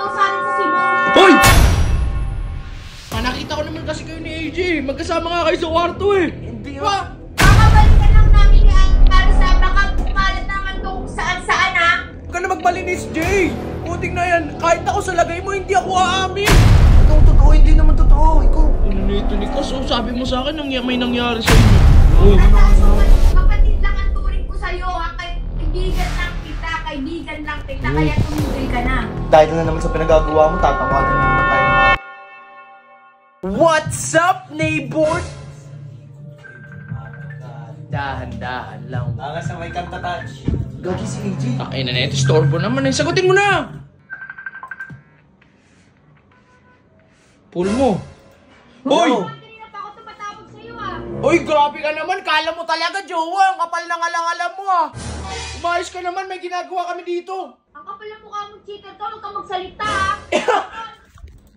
daw sa atin sa Cebu. Hoy! Nakita ko naman kasi kayo ni AJ. Magkasama nga kayo sa kwarto eh. Hindi ba? Kakabalikan lang namin ni Arsa. Baka pumalat naman to kung saan-saan ha. Huwag ka na magmalinis, Jay. Putik na yan. Kahit ako sa lagay mo, hindi ako aamin. Anong totoo? Hindi naman totoo. Ikaw. Ano nito ni Kas? Oh, sabi mo sa akin, may nangyari sa inyo. Uy. Kapatid lang ang turing ko sa'yo ha. Kaibigan lang kita. Kaibigan lang kita. Kaya tumigil ka na. Dahil na naman sa pinagagawa mo, tatawanan na naman tayo. What's up, neighbor? Dahan-dahan lang. Angas na may kanta touch. Gagi si AJ. Ay na ito, storbo naman eh. Sagutin mo na! Pull mo. Hoy! Kanina pa ako tumatawag sa'yo ah. Hoy, grabe ka naman. Kala mo talaga, jowa. Ang kapal ng alang-alam mo ah. Umayos ka naman. May ginagawa kami dito. Ang kapal ng mukha mong chika to. Huwag kang magsalita ah.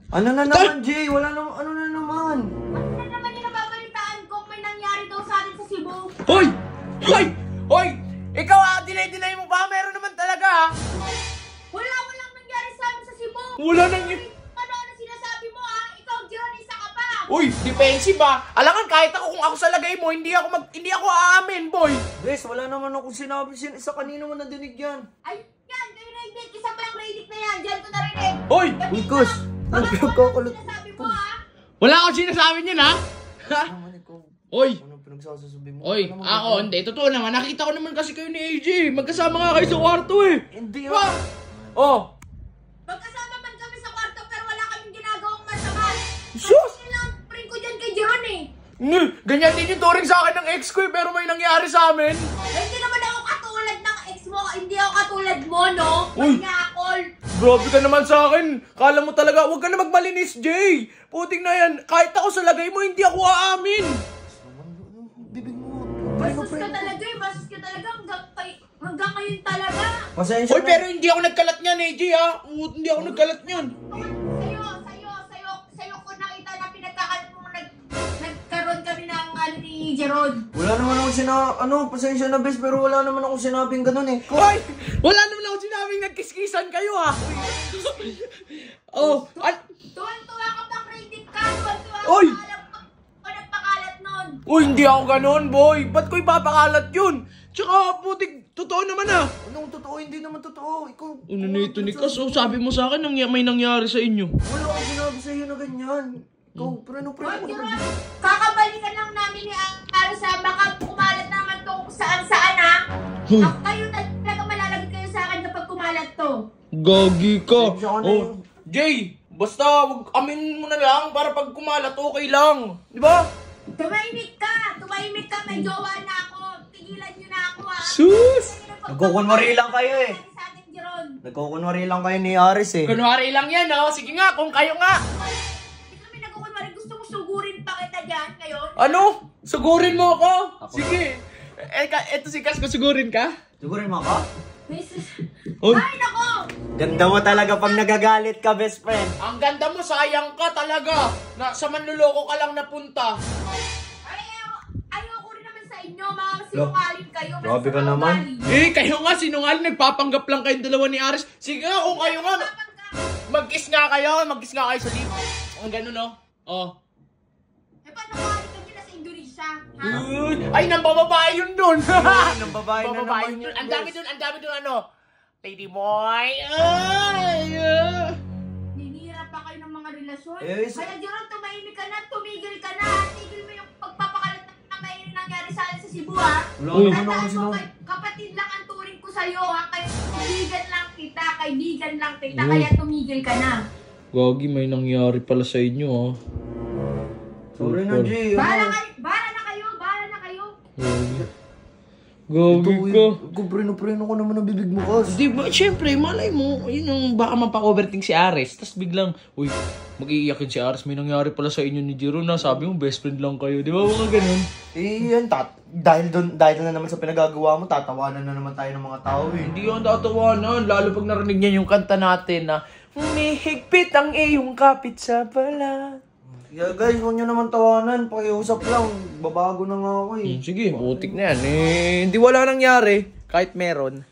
Ano na naman, Jay? Wala naman, ano na naman? Ano na naman yung nababalitaan ko may nangyari daw sa atin sa Cebu? Hoy! Hoy! Hoy! Ikaw ah, dinay-dinay mo ba? Meron naman talaga ah. Walang nangyari sa amin sa Cebu. Wala nang... Ano sinasabi mo ah? Ikaw, John, isa ka pa. Uy, defensive ba? Alangan kahit ako kung ako sa lagay mo, hindi ako aamin, boy. Bes, wala naman akong sinabi sa kanino mo nadinig yan. Ay, yan, kayo nainig. Isa pa yung Radic na yan. Diyan ko narinig. Hoy! Nikos! Nagkakakulit. Sinasabi mo ah? Wala akong sinasabi niyan ha? Ha? Naman ikaw. Hoy! Anong pinagsasasabi mo? Hoy, Ano naman ako, ganun? hindi. Totoo naman. Nakita ko naman kasi kayo ni AJ. Magkasama nga kayo sa kwarto eh. Hindi Ba? ah. Oh. Magkasama man kami sa kwarto pero wala kaming ginagawang masama. Sus! Kasi lang, pring ko dyan kay Jeron eh. Ganyan din yung turing sa akin ng ex ko eh. Pero may nangyari sa amin. Eh, hindi naman ako katulad ng ex mo. Hindi ako katulad mo, no? Uy! Pagngakol. Grabe ka naman sa akin. Kala mo talaga, huwag ka na magmalinis, Jay. Puting na yan. Kahit ako sa lagay mo, hindi ako aamin. Bibig mo. Basus ka talaga eh. Basus ka talaga. Hanggang ngayon talaga. Pasensya Hoy, na. pero hindi ako nagkalat niyan, AJ ha. Hindi ako nagkalat niyan. Sa'yo ko nakita na pinagkakalat mo nagkaroon kami ng ano ni Jeron. Wala naman akong pasensya na bes, pero wala naman akong sinabing ganun eh. Hoy! Wala naman ako sinabing nagkiskisan kayo ha. Oh, Tuwan-tuwa ka pang rated ka. Tuwan-tuwa ka. Oy! Alam ko nagpakalat nun. Uy, hindi ako ganun, boy. Ba't ko ipapakalat yun? Tsaka, putik, totoo naman ah. Anong totoo? Hindi naman totoo. Ikaw. Ano nito ni Kas? Oh, sabi mo sa akin, may nangyari sa inyo. Wala akong sinabi sa'yo na ganyan. Ikaw, preno ko Jeron, na. kakabalikan lang namin ni Arsa. Baka kumalat naman to kung saan-saan ha. Kayo talaga malalagay kayo sa akin kapag kumalat to. Gagi ka. Pasensya ka na Oh, yun. Jay, basta wag amin mo na lang para pag kumalat, okay lang. Di ba? Tumahimik ka. Tumahimik ka. May jowa na ako. Tigilan nyo na ako ha. Sus! Nagkukunwari lang kayo eh. Sa akin, Jeron. Nagkukunwari lang kayo ni Aris eh. Kunwari lang yan, oh. Sige nga, kung kayo nga. Hindi kami nagkukunwari. Gusto mo sugurin pa kita dyan ngayon? Ano? Sugurin mo ako? Sige. Eto si Kas, sugurin ka? Sigurin mo ako? Oh. Ay, nako! Ganda mo talaga pag nagagalit ka, best friend. Ang ganda mo, sayang ka talaga. Na sa manluloko ka lang napunta. Ay, ayoko rin naman sa inyo. Mga sinungaling kayo. Grabe ka naman. Eh, kayo nga, sinungaling, nagpapanggap lang kayong dalawa ni Aris. Sige nga, kung kayo nga, mag-kiss nga kayo sa lip. Ang gano'n, no? Oh. Eh, paano kalit kami na sa Indonesia? Ha? Ay, nang bababae yun dun. Nang babae na Bababae naman yun. yun. Ang dami dun, ano. Lady boy. Ay, Ninira pa kayo ng mga relasyon? Eh, Kaya Jeron, tumahimik ka na, tumigil ka na. Tigil mo yung pagpapakalat na may nangyari sa akin sa Cebu, ha? Wala Uy. naman Tandaan akong mo, sinabi. kapatid lang ang turing ko sa'yo, ha? Kaibigan lang kita, Uy. kaya tumigil ka na. Gagi, may nangyari pala sa inyo, oh. Sorry na, Jay. Bahala na kayo. Gagi ka. Kung preno ko naman ang bibig mo, Kas. Di ba, syempre, malay mo, yun yung baka mapakoverting si Ares. Tapos biglang, uy, mag-iiyakin si Ares, may nangyari pala sa inyo ni Jeron na sabi mo, best friend lang kayo. Di ba, mga ganun? Eh, yan, dahil na naman sa pinagagawa mo, tatawanan na naman tayo ng mga tao eh. Hindi yung tatawanan, lalo pag narinig niya yung kanta natin na, humihigpit ang iyong kapit sa balat. Yeah, guys, huwag nyo naman tawanan. Pakiusap lang. Babago na nga ako eh. Sige, butik na yan. Eh, hindi wala nangyari. Kahit meron.